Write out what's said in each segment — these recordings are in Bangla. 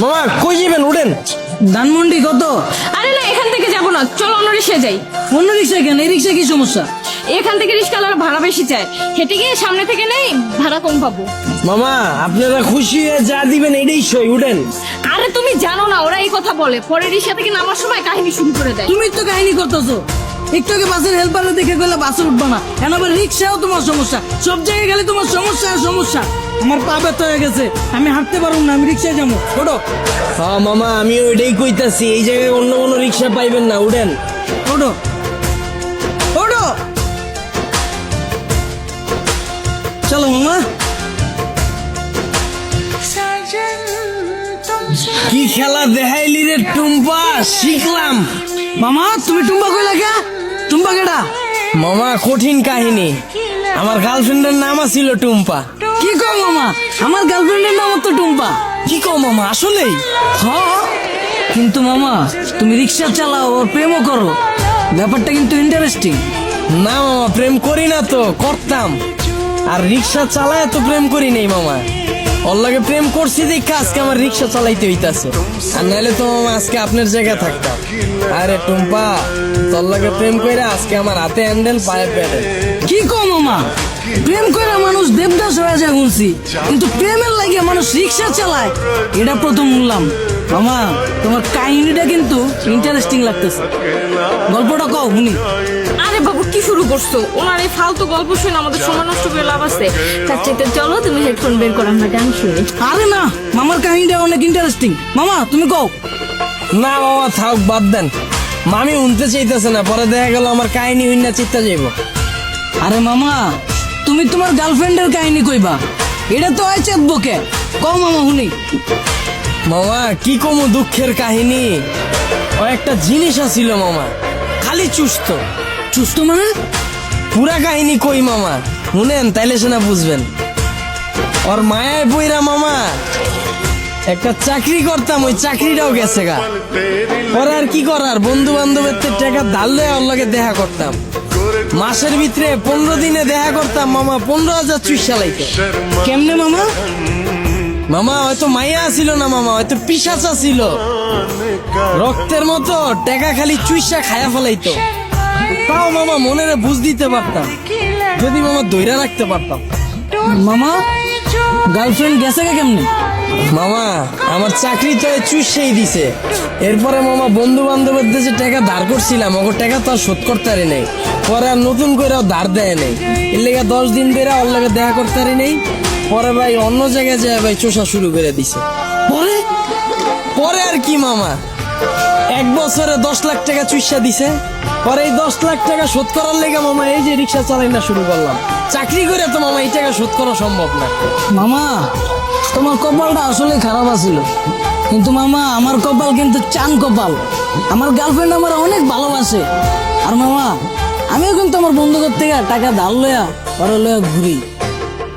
মামা কই যাবেন? উঠেন। ধানমন্ডি কত? আরে না, এখান থেকে যাবো না, চলো অন্য রিক্সায় যাই। অন্য রিক্সা কেন? এই রিক্সা কি সমস্যা? এখান থেকে রিক্সাওয়ালার ভাড়া বেশি চায়, হেঁটে গিয়ে সামনে থেকে নেই, ভাড়া কম পাবো। মামা আপনারা খুশি হয়ে যা দিবেন এটাই সই। উঠেন। আরে তুমি জানো না, ওরা এই কথা বলে, পরে রিক্সা থেকে নামার সময় কাহিনী শুরু করে দেয়। তুমি তো কাহিনী করতেছো। একটু আগে বাসের হেল্পারে দেখে গেলে বাসে উঠবা না, এখন আবার রিক্সাও তোমার সমস্যা। সব জায়গায় গেলে তোমার সমস্যা আর সমস্যা। আমার পা ব্যথা হয়ে গেছে, আমি হাঁটতে পারবো না, আমি রিক্সায় যাবো। ওঠো হ্যাঁ মামা, আমি ওইটাই কইতাছি, এই জায়গায় অন্য কোনো রিক্সা পাইবেন না। উঠেন। ওঠো ওঠো, চলো মামা। কি খেলা দেখাইলি রে টুম্পা, শিখলাম। মামা তুমি টুম্বা কইলা কে? টুম্বা কেডা? মামা কঠিন কাহিনী, আমার গার্লফ্রেন্ডের নাম ছিল টুম্পা। কি কও মামা? আমার গার্লফ্রেন্ডের নাম তো টুম্পা। কি কও মামা, আসলেই? হ্যাঁ, কিন্তু মামা তুমি রিক্সা চালাও আর প্রেমও করো, ব্যাপারটা কিন্তু ইন্টারেস্টিং। না মামা, প্রেম করি না তো, করতাম। আর রিক্সা চালায় তো প্রেম করি নাই মামা। ওর লাগে প্রেম করছি দেখে আজকে আমার রিক্সা চালাইতে হইতাছে, আর নাহলে তো মামা আজকে আপনার জায়গায় থাকতাম। আরে টুম্পা, তোর লাগে প্রেম কইরা আজকে আমার হাতে হ্যান্ডেল, পায়ে প্যাডেল। কি কও মামা? প্রেম করে মানুষ দেবদাস হয়ে যায় শুনছি, কিন্তু প্রেমের লাগে মানুষ রিক্সা চালায় এটা প্রথম শুনলাম। মামা তোমার কাহিনীটা কিন্তু ইন্টারেস্টিং লাগতেছে, গল্পটা কও শুনি। আরে বাবু কি শুরু করছো? ওনার এই ফালতু গল্প শুনে আমাদের সময় নষ্ট করে লাভ আছে। তার চাইতে চলো তুমি হেডফোন বের করো, আমরা গান শুনি। আরে না, মামার কাহিনীটা অনেক ইন্টারেস্টিং। মামা তুমি কও। না মামা থাক, বাদ দেন। মামি উনতে চাইতেছে না, পরে দেখা গেল আমার কাহিনী হইনা চিত্তা যাইব। আরে মামা তুমি তোমার গার্লফ্রেন্ডের কাহিনী কইবা, এটা তো হয় চেতবকে। কও মামা শুনি। মামা কি কমু দুঃখের কাহিনী, ও একটা জিনিস আছিল মামা, খালি চুস্ত। সুস্থ মানে? পুরা কাহিনী কই মামা, শুনেন তাইলে সেনা বুঝবেন। ওর মায়ায় বইরা মামা একটা চাকরি করতাম, ওই চাকরিটাও গেছে গা। ওর আর কি করার, বন্ধু বান্ধবের টাকা ধার লয়ে ওর লগে দেখা করতাম। মাসের ভিতরে 15 দিনে দেখা করতাম মামা, 15,000 চুইসা লাইতো। কেমনে মামা? মামা হয়তো মাইয়া ছিল না মামা, হয়তো পিশাচা ছিল, রক্তের মতো টাকা খালি চুইসা খায়া ফেলাইতো। তাও মামা মনের বুঝ দিতে পারতাম, যদি মামা দইরা রাখতে পারতাম। মামা গার্লফ্রেন্ড গেছে কে কেমনে? মামা আমার চাকরি তো চুষেই দিছে। এরপরে মামা বন্ধু বান্ধবের যে টাকা ধার করছিলাম, ওর টাকা তো আর শোধ করতে পারি নাই। পরে আর নতুন করে ধার দেয় নাই, এর লেগে 10 দিন ধরে ওর লাগে দেখা করতে পারি নাই। পরে ভাই অন্য জায়গায় যায় ভাই চোষা শুরু করে দিছে। পরে পরে আর কি মামা, 1 বছরে 10 লাখ টাকা চুষা দিছে। পরে এই 10 লাখ টাকা শোধ করার লেগে মামা এই যে রিক্সা চালাই না শুরু করলাম। চাকরি করে তো মামা এই টাকা শোধ করা সম্ভব না। মামা তোমার কপালটা আসলে খারাপ আছিল, কিন্তু মামা আমার কপাল কিন্তু চান কপাল। আমার গার্লফ্রেন্ড আমার অনেক ভালোবাসে, আর মামা আমিও কিন্তু আমার বন্ধুদের থেকে টাকা ধার লয়া পরে লয়া ঘুরি।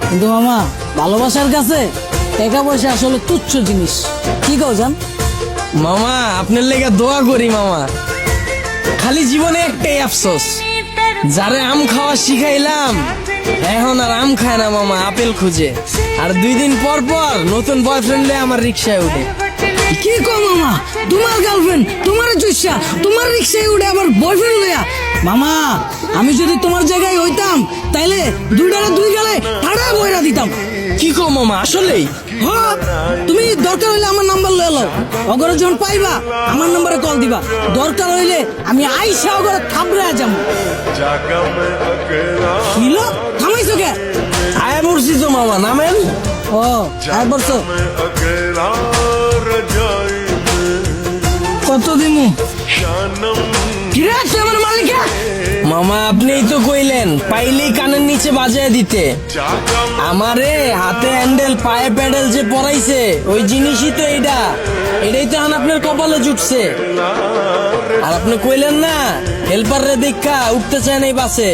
কিন্তু মামা ভালোবাসার কাছে টাকা পয়সা আসলে তুচ্ছ জিনিস। কি কও জান? মামা আপনার লেগে দোয়া করি মামা, খালি জীবনে একটাই আফসোস, যারে আম খাওয়া শিখাইলাম এখন আর আম খায় না মামা, আপেল খুঁজে। আর 2 দিন পর পর নতুন বয়ফ্রেন্ড আমার রিক্সায় উঠে। কি কও মামা? তোমার গার্লফ্রেন্ড তোমার চুষা তোমার রিক্সায় উঠে আবার বয়ফ্রেন্ড লয়া? মামা আমি যদি তোমার জায়গায় হইতাম তাইলে 2 গালে ঠাড়া বইরা দিতাম। কি কো মামা, আসলেই? হ্যাঁ, তুমি দরকার হইলে আমার নাম্বার লয়ে লও, অগরে যখন পাইবা আমার নম্বরে কল দিবা। দরকার হইলে আমি আইসা অগরে থাবড়ে যাম। কিলো থামাইছো কে? আয়া পড়ছি তো মামা, নামেন। ও আর বলছো কত দিমু? কিরে তুই আমার মালিকা? মামা আপনিই তো কইলেন পাইলেই কানের নিচে বাজায় দিতে। আমারে হাতে হ্যান্ডেল পায়ে প্যাডেল যে পরাইছে ওই জিনিসই তো এইটা, এটাই তো এখন আপনার কপালে জুটছে। আর আপনি কইলেন না হেল্পার রে দেখা উঠতে চায় নাই বাসে,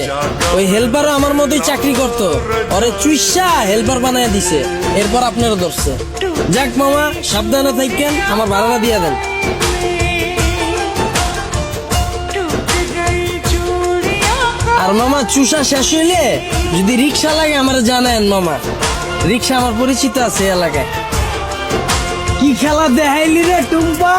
ওই হেল্পারও আমার মতোই চাকরি করতো, ওরে চুইসা হেল্পার বানায় দিছে, এরপর আপনারও ধরছে। যাক মামা সাবধানে থাকেন, আমার ভাড়াটা দিয়ে দেন। আর মামা চুষা শেষ হইলে যদি রিক্সা লাগে আমার জানেন মামা, রিক্সা আমার পরিচিত আছে এলাকায়। কি খেলা দেখাইলি রে টুম্পা।